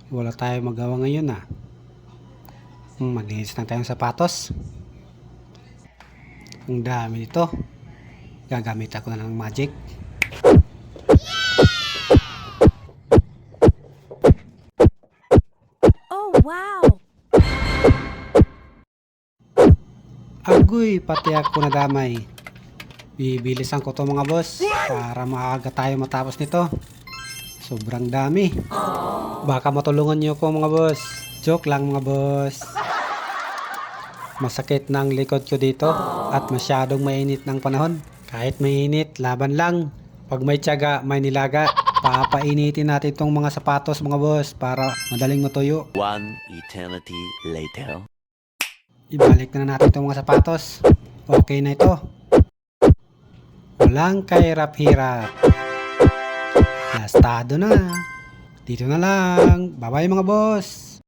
Wala tayong magawa ngayon ah. Malinis lang tayong sapatos. Ang dami nito. Gagamit ako na ng magic. Oh, wow! Agoy, pati ako nadamay. Bibilisan ko to mga boss para maaga tayo matapos nito. Sobrang dami. Baka matulungan nyo ko mga boss. Joke lang mga boss. Masakit na ang likod ko dito at masyadong mainit ng panahon. Kahit mainit, laban lang. Pag may tiyaga, may nilaga. Papainitin natin itong mga sapatos mga boss para madaling matuyo. One eternity later. Ibalik na natin itong mga sapatos. Okay na ito. Walang kahirap-hirap. Lastado na. Dito na lang. Bye bye mga boss.